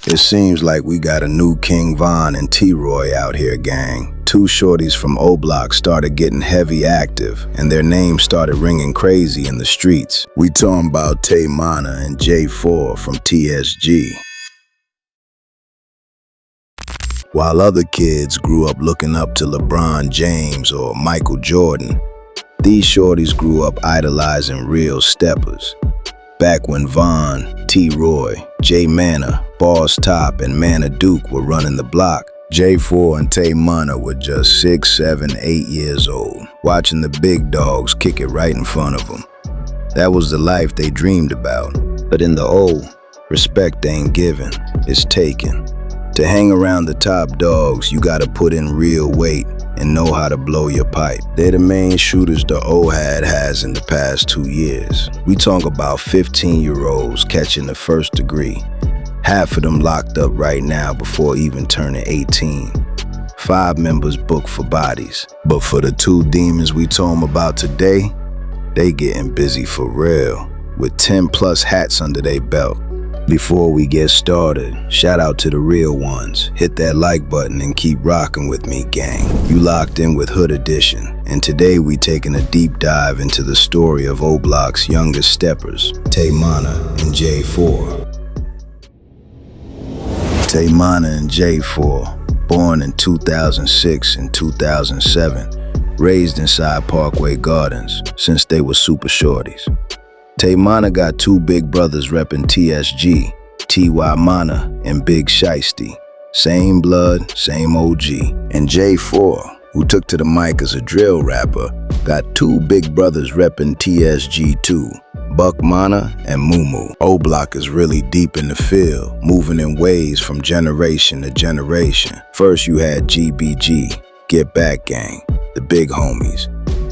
It seems like we got a new King Von and T.Roy out here, gang. Two shorties from O'Block started getting heavy active, and their names started ringing crazy in the streets. We talking about Tae Munna and J4 from TSG. While other kids grew up looking up to LeBron James or Michael Jordan, these shorties grew up idolizing real steppers. Back when Von, T.Roy, J-Munna, Boss Top, and Munna Duke were running the block, J4 and Tae Munna were just 6, 7, 8 years old, watching the big dogs kick it right in front of them. That was the life they dreamed about. But in the O, respect ain't given, it's taken. To hang around the top dogs, you gotta put in real weight and know how to blow your pipe. They're the main shooters the OHAD has in the past 2 years. We talk about 15-year-olds catching the first degree. Half of them locked up right now before even turning 18. 5 members booked for bodies. But for the 2 demons we talking about today, they getting busy for real, with 10+ hats under their belt. Before we get started, shout out to the real ones. Hit that like button and keep rocking with me, gang. You locked in with Hood Edition, and today we taking a deep dive into the story of O'Block's youngest steppers, Tae Munna and J4. Tae Munna and J4, born in 2006 and 2007, raised inside Parkway Gardens since they were super shorties. Tae Munna got 2 big brothers repping TSG, T.Munna and Big Shiesty. Same blood, same OG. And J4, who took to the mic as a drill rapper, got 2 big brothers repping TSG too, Buck Munna and Moo. O'Block is really deep in the field, moving in waves from generation to generation. First you had GBG, Get Back Gang, the big homies.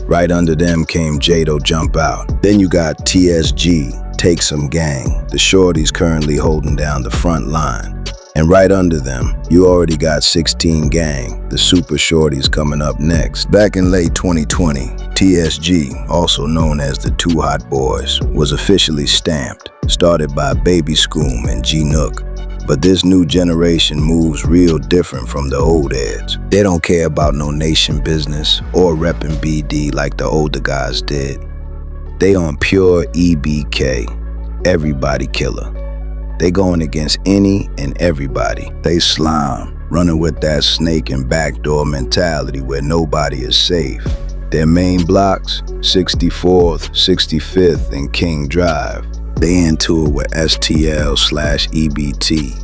Right under them came Jado Jump Out. Then you got TSG, Take Some Gang, the shorties currently holding down the front line. And right under them, you already got 16 Gang, the super shorties coming up next. Back in late 2020, TSG, also known as the 2 Hot Boys, was officially stamped, started by Baby Scoom and G-Nook. But this new generation moves real different from the old heads. They don't care about no nation business or repping BD like the older guys did. They on pure EBK, everybody killer. They going against any and everybody. They slime, running with that snake and backdoor mentality where nobody is safe. Their main blocks, 64th, 65th, and King Drive. They into it with STL/EBT,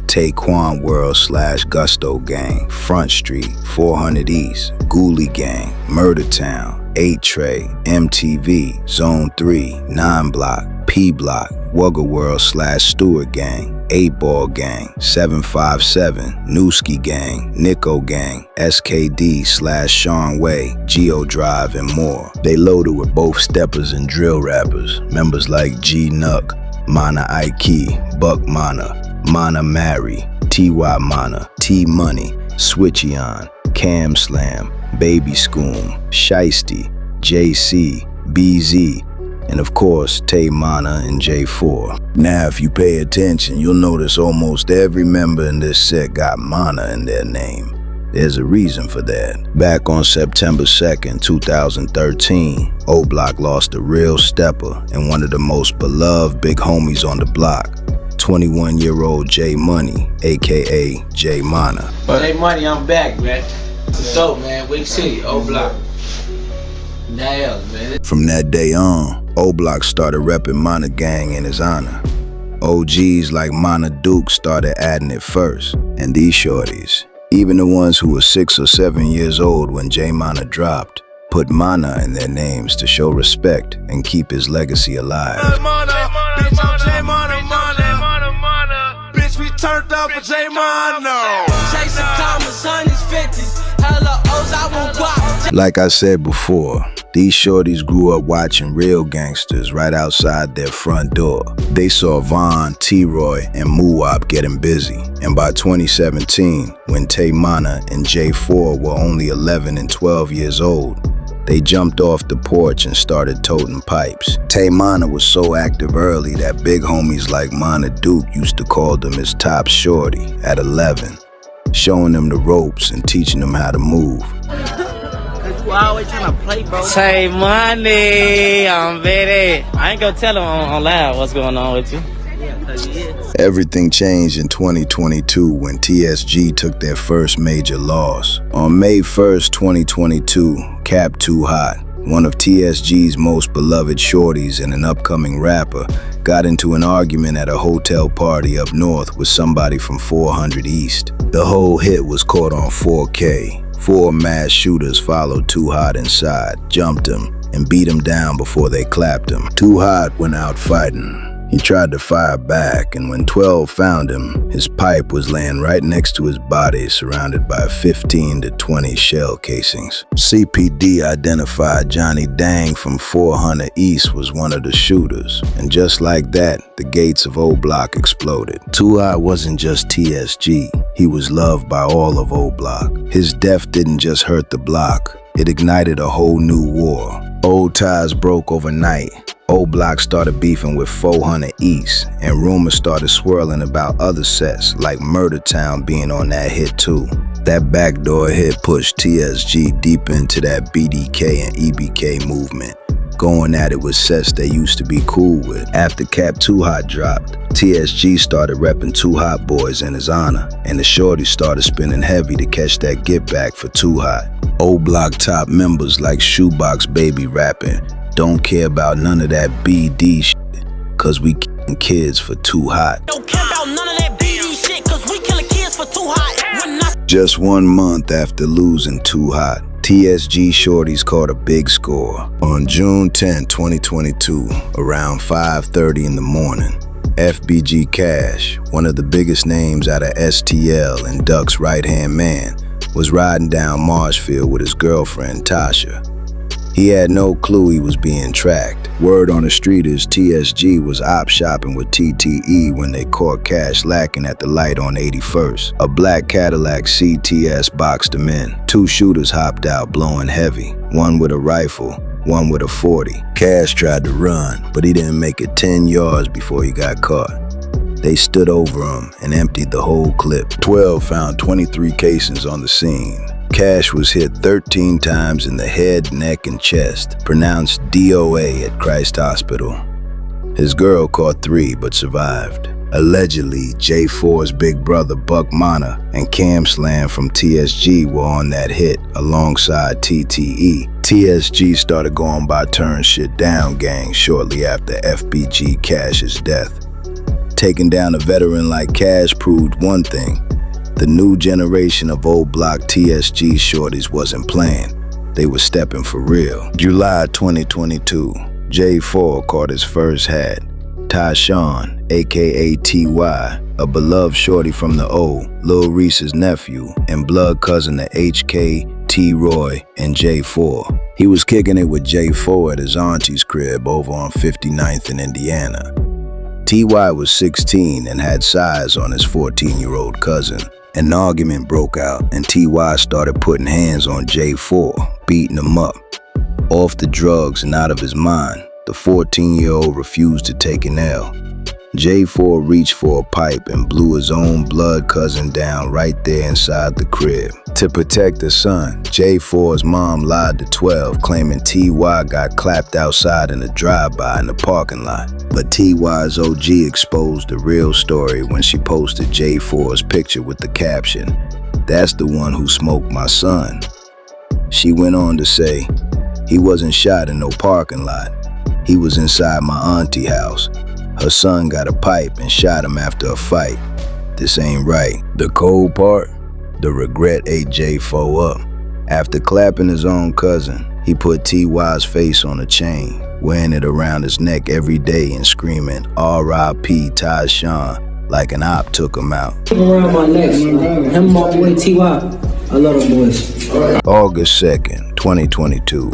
Tyquan World /Gusto Gang, FrontStreet, 400 East, Ghoulie Gang, Murder Town, 8 Tray, MTV, Zone 3, 9 Block, P Block, Wugger World /Stewart Gang, 8 Ball Gang, 757, Newski Gang, Nico Gang, SKD/Sean Way, Geo Drive, and more. They loaded with both steppers and drill rappers, members like G-Nuck, Munna Ike, Buck Munna, Munna Mary, T.Munna, T-Money, Switchy-On, Cam Slam, Baby Scoom, Shiesty, JC, BZ, and of course, Tae Munna and J4. Now, if you pay attention, you'll notice almost every member in this set got Munna in their name. There's a reason for that. Back on September 2nd, 2013, O'Block lost a real stepper and one of the most beloved big homies on the block, 21-year-old J-Money, aka J-Munna. J-Money, I'm back, man. So, man, Wick City, O'Block. Damn, man. From that day on, O'Block started repping Munna Gang in his honor. OGs like Munna Duke started adding it first, and these shorties, even the ones who were 6 or 7 years old when J-Munna dropped, put Munna in their names to show respect and keep his legacy alive. Bitch, I'm J-Munna, Munna. Bitch, we turned up for J-Munna. Chasing commas, honeys, 50s. Hella O's, I won't guap. Like I said before, these shorties grew up watching real gangsters right outside their front door. They saw Von, T.Roy, and Muwop getting busy. And by 2017, when Tae Munna and J4 were only 11 and 12 years old, They jumped off the porch and started toting pipes. Tae Munna was so active early that big homies like Munna Duke used to call them his top shorty at 11, showing them the ropes and teaching them how to move. You always trying to play, bro. Say money, I'm ready. I ain't gonna tell him on live what's going on with you. Everything changed in 2022 when TSG took their first major loss. On May 1st, 2022, Cap Too Hot, one of TSG's most beloved shorties and an upcoming rapper, got into an argument at a hotel party up north with somebody from 400 East. The whole hit was caught on 4K. 4 mass shooters followed Too Hot inside, jumped him, and beat him down before they clapped him. Too Hot went out fighting. He tried to fire back, and when 12 found him, his pipe was laying right next to his body, surrounded by 15 to 20 shell casings. CPD identified Johnny Dang from 400 East was one of the shooters, and just like that, the gates of Oblock exploded. Too Hot wasn't just TSG, he was loved by all of Oblock. His death didn't just hurt the block, it ignited a whole new war. Old ties broke overnight. Oblock started beefing with 400 East, and rumors started swirling about other sets like Murder Town being on that hit too. That backdoor hit pushed TSG deep into that BDK and EBK movement, going at it with sets they used to be cool with. After Cap Too Hot dropped, TSG started repping Too Hot Boys in his honor, and the shorties started spinning heavy to catch that get back for Too Hot. O'Block top members like Shoebox Baby rapping, "Don't care about none of that BD shit, cause we killing kids for Too Hot." Don't care about none of that BD shit, cause we killing kids for Too Hot. Just 1 month after losing Too Hot, TSG shorties caught a big score. On June 10, 2022, around 5:30 in the morning, FBG Cash, one of the biggest names out of STL and Duck's right-hand man, was riding down Marshfield with his girlfriend Tasha. He had no clue he was being tracked. Word on the street is TSG was op shopping with TTE when they caught Cash lacking at the light on 81st. A black Cadillac CTS boxed him in. 2 shooters hopped out blowing heavy, one with a rifle, one with a 40. Cash tried to run, but he didn't make it 10 yards before he got caught. They stood over him and emptied the whole clip. 12 found 23 casings on the scene. Cash was hit 13 times in the head, neck, and chest, pronounced DOA at Christ Hospital. His girl caught 3 but survived. Allegedly, J4's big brother Buck Munna and Cam Slam from TSG were on that hit alongside TTE. TSG started going by Turn Shit Down gang shortly after FBG Cash's death. Taking down a veteran like Cash proved one thing: the new generation of O'Block TSG shorties wasn't playing. They were stepping for real. July 2022, J4 caught his first hat. Tyshawn, aka T.Roy, a beloved shorty from the O, Lil Reese's nephew, and blood cousin to HK, T.Roy, and J4. He was kicking it with J4 at his auntie's crib over on 59th in Indiana. T.Y. was 16 and had size on his 14-year-old cousin. An argument broke out and T.Y. started putting hands on J4, beating him up. Off the drugs and out of his mind, the 14-year-old refused to take an L. J4 reached for a pipe and blew his own blood cousin down right there inside the crib. To protect his son, J4's mom lied to 12, claiming T.Y. got clapped outside in a drive-by in the parking lot. But T.Y.'s OG exposed the real story when she posted J4's picture with the caption, "That's the one who smoked my son." She went on to say, "He wasn't shot in no parking lot. He was inside my auntie house. Her son got a pipe and shot him after a fight. This ain't right." The cold part? The regret ate J4 up. After clapping his own cousin, he put T.Y.'s face on a chain, wearing it around his neck every day and screaming R.I.P. Tyshawn like an op took him out. Around my neck, man. Him and my boy T.Y. I love them boys. August 2nd, 2022.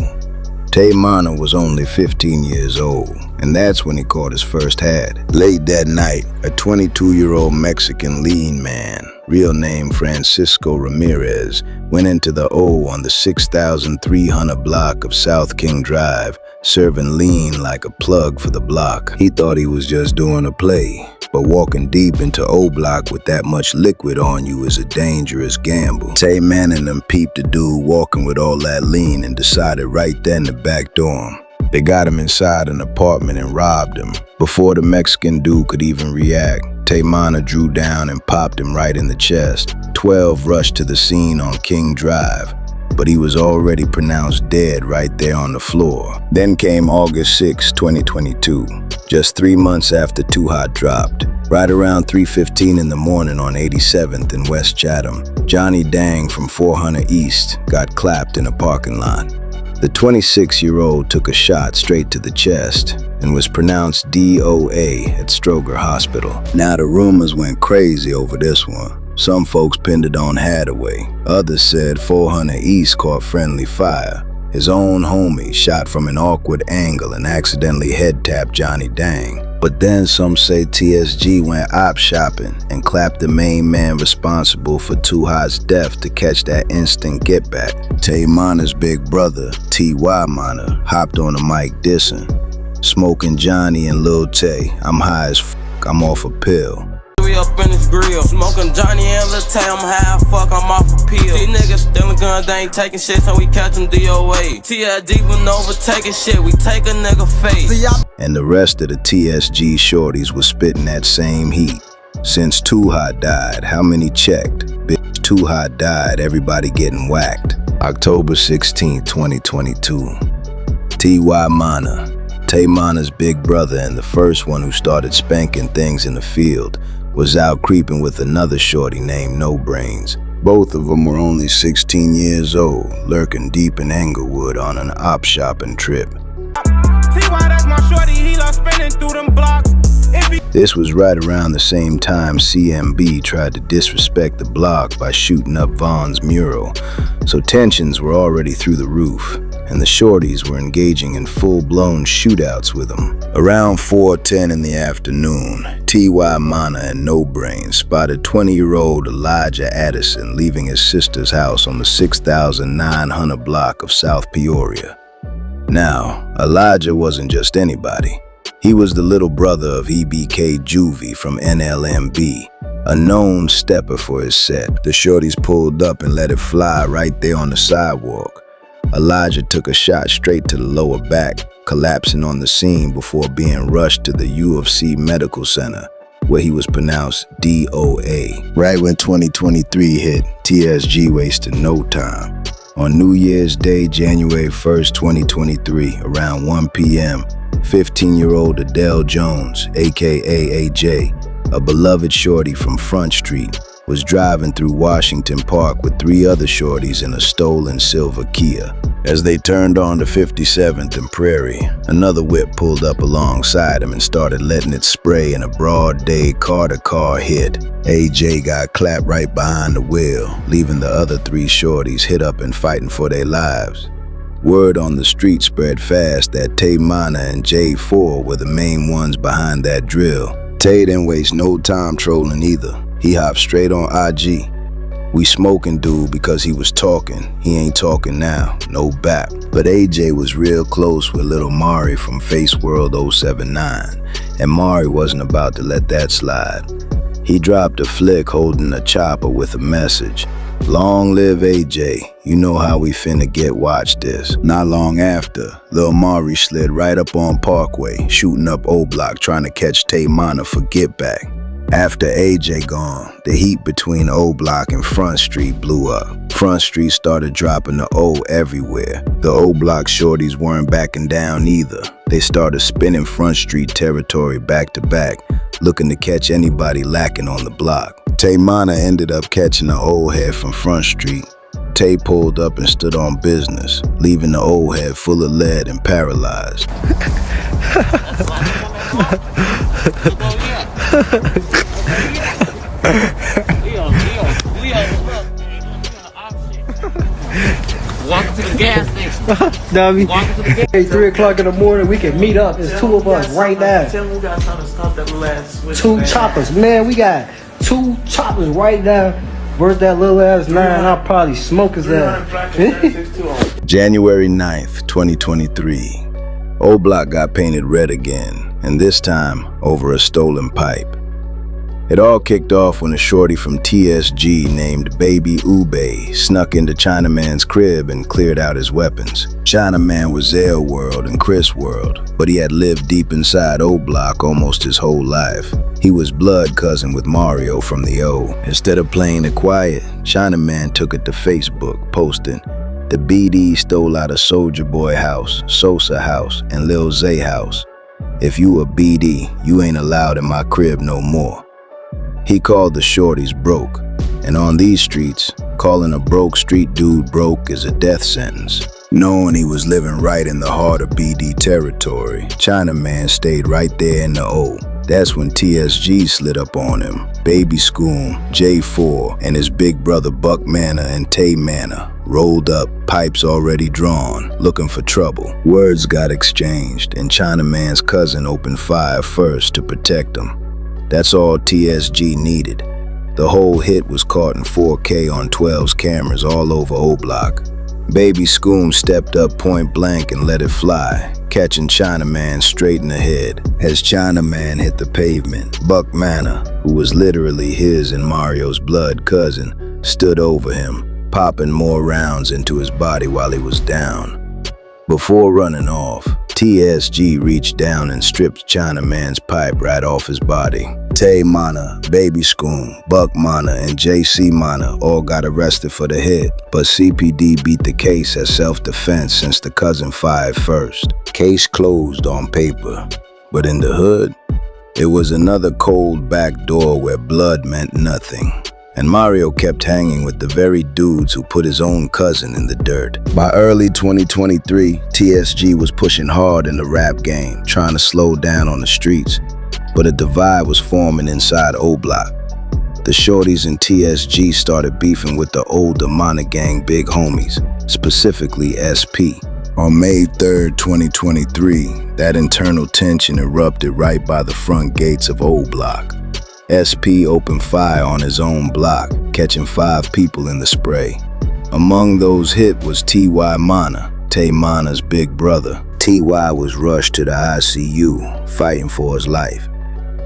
Tae Munna was only 15 years old. and that's when he caught his first head. Late that night, a 22-year-old Mexican lean man, real name Francisco Ramirez, went into the O on the 6,300 block of South King Drive, serving lean like a plug for the block. He thought he was just doing a play, but walking deep into Oblock with that much liquid on you is a dangerous gamble. Tae Munna and them peeped the dude walking with all that lean and decided right then to backdoor him. They got him inside an apartment and robbed him. Before the Mexican dude could even react, Tae Munna drew down and popped him right in the chest. 12 rushed to the scene on King Drive, but he was already pronounced dead right there on the floor. Then came August 6, 2022, just 3 months after Too Hot dropped. Right around 3:15 in the morning on 87th in West Chatham, Johnny Dang from 400 East got clapped in a parking lot. The 26-year-old took a shot straight to the chest and was pronounced DOA at Stroger Hospital. Now the rumors went crazy over this one. Some folks pinned it on Hathaway. Others said 400 East caught friendly fire. His own homie shot from an awkward angle and accidentally head-tapped Johnny Dang. But then some say TSG went op shopping and clapped the main man responsible for Too Hot's death to catch that instant get back. Tae Munna's big brother, T.Roy Munna, hopped on the mic dissing. Smoking Johnny and Lil Tay, I'm high as fuck, I'm off a pill. We up in his grill, smoking Johnny and Lil Tay, I'm high as fuck, I'm off a pill. These niggas stealing guns, they ain't taking shit, so we catch them DOA. TSG went overtaking shit, we take a nigga face. And the rest of the TSG shorties was spitting that same heat. Since Too Hot died, how many checked? Bitch, Too Hot died, everybody getting whacked. October 16, 2022. T.Y. Munna, Tae Munna's big brother and the first one who started spanking things in the field, was out creeping with another shorty named No Brains. Both of them were only 16 years old, lurking deep in Englewood on an op shopping trip. That's my shorty, he loves spinning through them blocks. This was right around the same time CMB tried to disrespect the block by shooting up Vaughn's mural, so tensions were already through the roof, and the shorties were engaging in full-blown shootouts with them. Around 4:10 in the afternoon, T.Y. Munna and No Brains spotted 20-year-old Elijah Addison leaving his sister's house on the 6,900 block of South Peoria. Now, Elijah wasn't just anybody. He was the little brother of EBK Juvie from NLMB, a known stepper for his set. The shorties pulled up and let it fly right there on the sidewalk. Elijah took a shot straight to the lower back, collapsing on the scene before being rushed to the UFC Medical Center, where he was pronounced DOA. Right when 2023 hit, TSG wasted no time. On New Year's Day, January 1st, 2023, around 1 p.m., 15-year-old Adele Jones, aka AJ, a beloved shorty from FrontStreet, was driving through Washington Park with 3 other shorties in a stolen silver Kia. As they turned on to 57th and Prairie, another whip pulled up alongside him and started letting it spray in a broad day car-to-car hit. AJ got clapped right behind the wheel, leaving the other 3 shorties hit up and fighting for their lives. Word on the street spread fast that Tae Munna and J4 were the main ones behind that drill. Tae didn't waste no time trolling either. He hopped straight on IG. We smoking dude because he was talking. He ain't talking now, no bap. But AJ was real close with little Mari from Face World 079, and Mari wasn't about to let that slide. He dropped a flick holding a chopper with a message. Long live AJ, you know how we finna get watch this. Not long after, Lil Mari slid right up on Parkway, shooting up Oblock trying to catch Tae Munna for get back. After AJ gone, the heat between O'Block and FrontStreet blew up. FrontStreet started dropping the O everywhere. The O'Block shorties weren't backing down either. They started spinning FrontStreet territory back to back, looking to catch anybody lacking on the block. Tae Munna ended up catching the old head from FrontStreet. Tae pulled up and stood on business, leaving the old head full of lead and paralyzed. Walk to the gas station. Dummy. Walking to the gas Hey, 3 o'clock in the morning, we can meet up. There's 2 of us right now. Tell me we got time to stop that last switch. 2 choppers, man. We got 2 choppers right now. Where's that little ass 9? I'll probably smoke his ass. January 9th, 2023. Oblock got painted red again, and this time over a stolen pipe. It all kicked off when a shorty from TSG named Baby Ube snuck into Chinaman's crib and cleared out his weapons. Chinaman was Zale World and Chris World, but he had lived deep inside O'Block almost his whole life. He was blood cousin with Mario from the O. Instead of playing it quiet, Chinaman took it to Facebook, posting, "The BD stole out of Soldier Boy house, Sosa house, and Lil Zay house. If you a BD, you ain't allowed in my crib no more." He called the shorties broke, and on these streets, calling a broke street dude broke is a death sentence. Knowing he was living right in the heart of BD territory, Chinaman stayed right there in the O. That's when TSG slid up on him. Baby Scoom, J4, and his big brother Buck Munna and Tae Munna rolled up, pipes already drawn, looking for trouble. Words got exchanged, and Chinaman's cousin opened fire first to protect him. That's all TSG needed. The whole hit was caught in 4K on 12's cameras all over O'Block. Baby Scoom stepped up point blank and let it fly, catching Chinaman straight in the head. As Chinaman hit the pavement, Buck Munna, who was literally his and Mario's blood cousin, stood over him, popping more rounds into his body while he was down. Before running off, TSG reached down and stripped Chinaman's pipe right off his body. Tae Munna, Baby Scoom, Buck Munna, and J.Munna all got arrested for the hit, but CPD beat the case as self-defense since the cousin fired first. Case closed on paper, but in the hood, it was another cold back door where blood meant nothing. And Mario kept hanging with the very dudes who put his own cousin in the dirt. By early 2023, TSG was pushing hard in the rap game, trying to slow down on the streets. But a divide was forming inside O'Block. The shorties in TSG started beefing with the older Munna gang big homies, specifically SP. On May 3rd, 2023, that internal tension erupted right by the front gates of O'Block. SP opened fire on his own block, catching 5 people in the spray. Among those hit was T.Y. Munna, Tae Munna's big brother. T.Y. was rushed to the ICU, fighting for his life.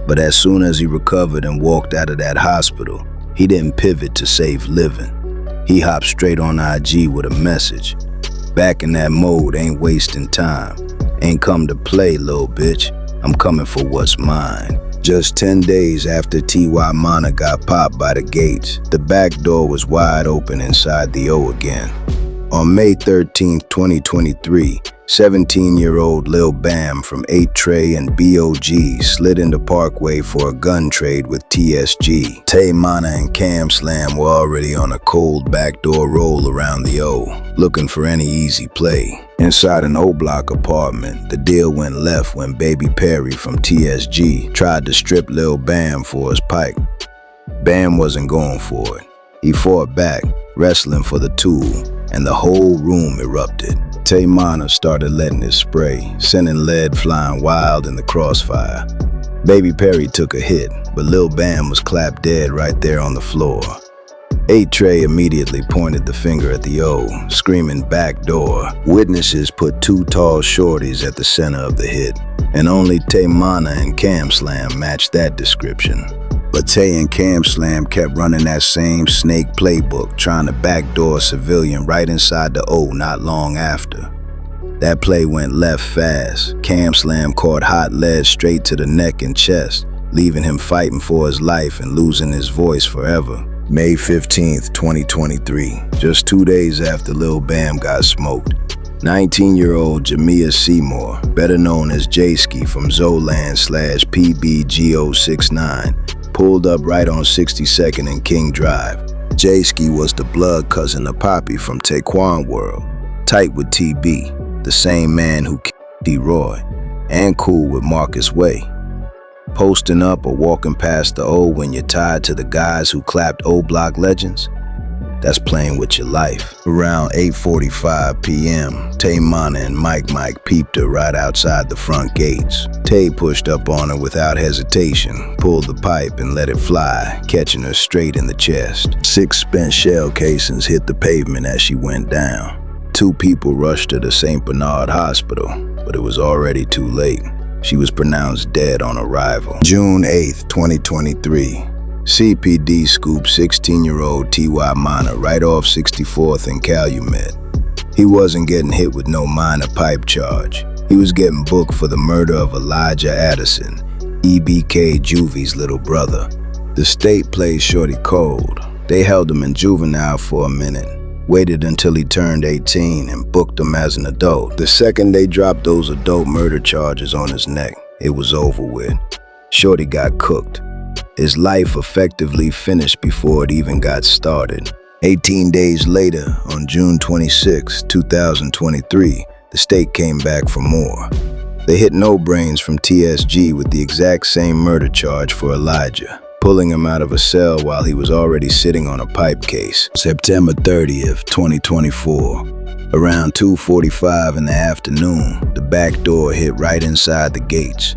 But as soon as he recovered and walked out of that hospital, he didn't pivot to safe living. He hopped straight on IG with a message. Back in that mode, ain't wasting time. Ain't come to play, little bitch. I'm coming for what's mine. Just 10 days after T.Y. Munna got popped by the gates, the back door was wide open inside the O again. On May 13, 2023, 17-year-old Lil Bam from 8 Trey and BOG slid into Parkway for a gun trade with TSG. Tae Munna and Cam Slam were already on a cold backdoor roll around the O, looking for any easy play. Inside an O'Block apartment, the deal went left when Baby Perry from TSG tried to strip Lil Bam for his pipe. Bam wasn't going for it. He fought back, wrestling for the tool, and the whole room erupted. Tae Munna started letting it spray, sending lead flying wild in the crossfire. Baby Perry took a hit, but Lil Bam was clapped dead right there on the floor. 8 Trey immediately pointed the finger at the O, screaming back door. Witnesses put 2 tall shorties at the center of the hit, and only Tae Munna and Cam Slam matched that description. But Tae and Cam Slam kept running that same snake playbook, trying to backdoor a civilian right inside the O not long after. That play went left fast. Cam Slam caught hot lead straight to the neck and chest, leaving him fighting for his life and losing his voice forever. May 15th, 2023, just 2 days after Lil Bam got smoked, 19-year-old Jamia Seymour, better known as J-Ski from Zoland/PBGO69, pulled up right on 62nd and King Drive. J-Ski was the blood cousin of Poppy from Tyquan World, tight with TB, the same man who killed T.Roy, and cool with Marcus Way. Posting up or walking past the O when you're tied to the guys who clapped O'Block legends? That's playing with your life. Around 8:45 p.m., Tae Munna and Mike peeped her right outside the front gates. Tae pushed up on her without hesitation, pulled the pipe and let it fly, catching her straight in the chest. 6 spent shell casings hit the pavement as she went down. 2 people rushed her to St. Bernard Hospital, but it was already too late. She was pronounced dead on arrival. June 8th, 2023. CPD scooped 16-year-old T.Y. right off 64th and Calumet. He wasn't getting hit with no minor pipe charge. He was getting booked for the murder of Elijah Addison, EBK Juvie's little brother. The state played shorty cold. They held him in juvenile for a minute, waited until he turned 18 and booked him as an adult. The second they dropped those adult murder charges on his neck, it was over with. Shorty got cooked. His life effectively finished before it even got started. 18 days later, on June 26, 2023, the state came back for more. They hit No Brains from TSG with the exact same murder charge for Elijah, pulling him out of a cell while he was already sitting on a pipe case. September 30th, 2024. Around 2:45 in the afternoon, the back door hit right inside the gates.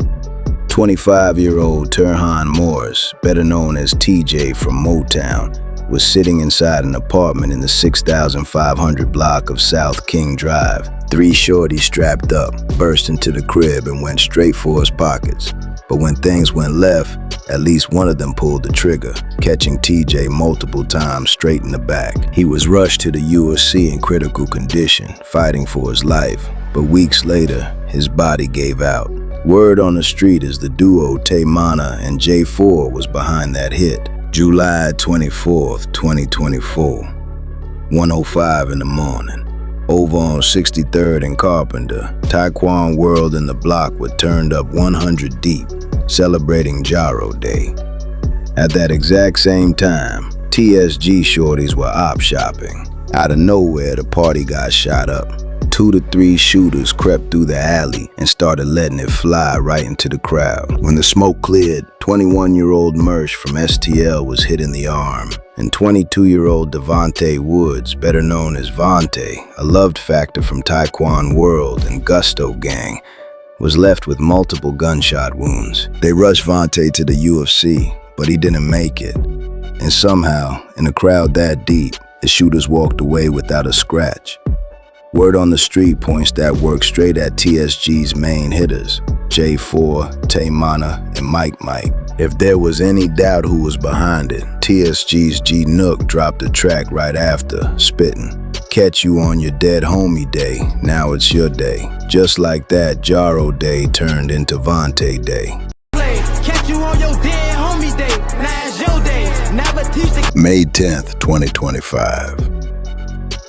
25-year-old Turhan Morris, better known as TJ from Motown, was sitting inside an apartment in the 6,500 block of South King Drive. 3 shorties strapped up, burst into the crib and went straight for his pockets. But when things went left, at least one of them pulled the trigger, catching TJ multiple times straight in the back. He was rushed to the USC in critical condition, fighting for his life. But weeks later, his body gave out. Word on the street is the duo Tae Munna and J4 was behind that hit. July 24th, 2024, 1:05 in the morning. Over on 63rd and Carpenter, Tyquan World and the Block were turned up 100 deep, celebrating Jaro Day. At that exact same time, TSG shorties were op shopping. Out of nowhere, the party got shot up. 2 to 3 shooters crept through the alley and started letting it fly right into the crowd. When the smoke cleared, 21-year-old Mersh from STL was hit in the arm, and 22-year-old Devontae Woods, better known as Vontae, a loved factor from Tyquan World and Gusto Gang, was left with multiple gunshot wounds. They rushed Vontae to the UFC, but he didn't make it. And somehow, in a crowd that deep, the shooters walked away without a scratch. Word on the street points that work straight at TSG's main hitters, J4, Tae Munna, and Mike. If there was any doubt who was behind it, TSG's G Nook dropped the track right after, spitting, "Catch you on your dead homie day, now it's your day." Just like that, Jaro Day turned into Vontae Day. Catch you on your dead homie day, now it's your day. Never teach the May 10th, 2025.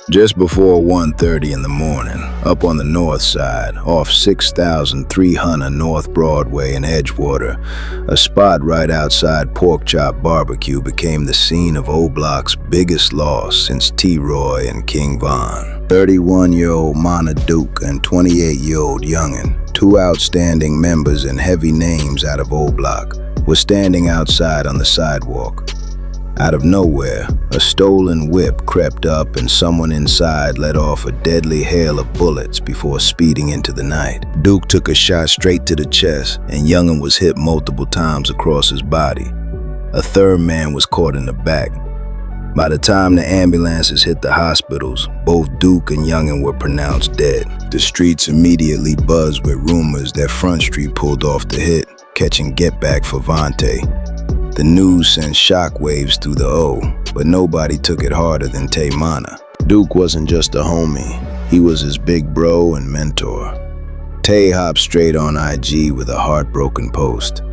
Just before 1:30 in the morning, up on the north side, off 6,300 North Broadway in Edgewater, a spot right outside Pork Chop Barbecue became the scene of O'Block's biggest loss since T.Roy and King Von. 31-year-old Munna Duke and 28-year-old Youngin, 2 outstanding members and heavy names out of Oblock, were standing outside on the sidewalk. Out of nowhere, a stolen whip crept up and someone inside let off a deadly hail of bullets before speeding into the night. Duke took a shot straight to the chest and Youngin was hit multiple times across his body. A third man was caught in the back. By the time the ambulances hit the hospitals, both Duke and Youngin were pronounced dead. The streets immediately buzzed with rumors that FrontStreet pulled off the hit, catching get back for Vontae. The news sent shockwaves through the O, but nobody took it harder than Tae Munna. Duke wasn't just a homie, he was his big bro and mentor. Tae hopped straight on IG with a heartbroken post.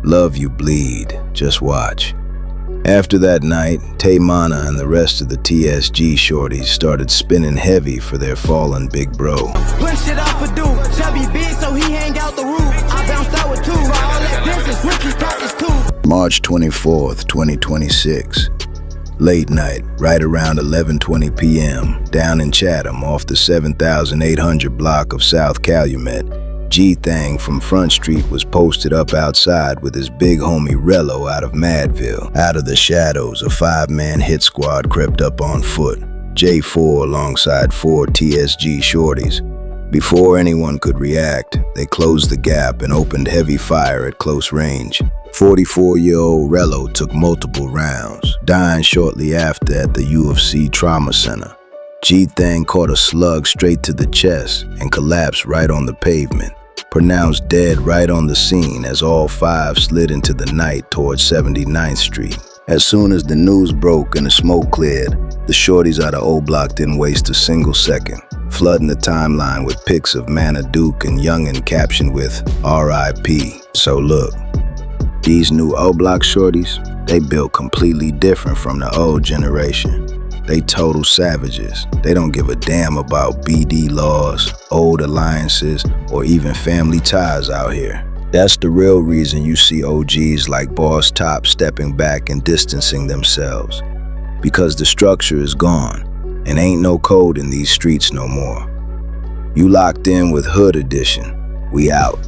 "Love you bleed, just watch." After that night, Tae Munna and the rest of the TSG shorties started spinning heavy for their fallen big bro. push it off a dude. Chubby big, so he hang out the roof. I bounced out with 2. For all that distance, Ricky practice 2. March 24th, 2026. Late night, right around 11:20 p.m., down in Chatham off the 7,800 block of South Calumet, G-Thang from FrontStreet was posted up outside with his big homie Rello out of Madville. Out of the shadows, a 5-man hit squad crept up on foot. J4 alongside 4 TSG shorties. Before anyone could react, they closed the gap and opened heavy fire at close range. 44-year-old Rello took multiple rounds, dying shortly after at the UFC Trauma Center. G-Thang caught a slug straight to the chest and collapsed right on the pavement, pronounced dead right on the scene as all 5 slid into the night towards 79th Street. As soon as the news broke and the smoke cleared, the shorties out of O'Block didn't waste a single second, flooding the timeline with pics of Munna Duke and Youngin captioned with R.I.P. So look, these new O'Block shorties, they built completely different from the old generation. They total savages. They don't give a damn about BD laws, old alliances, or even family ties out here. That's the real reason you see OGs like Boss Top stepping back and distancing themselves. Because the structure is gone, and ain't no code in these streets no more. You locked in with Hood Edition. We out.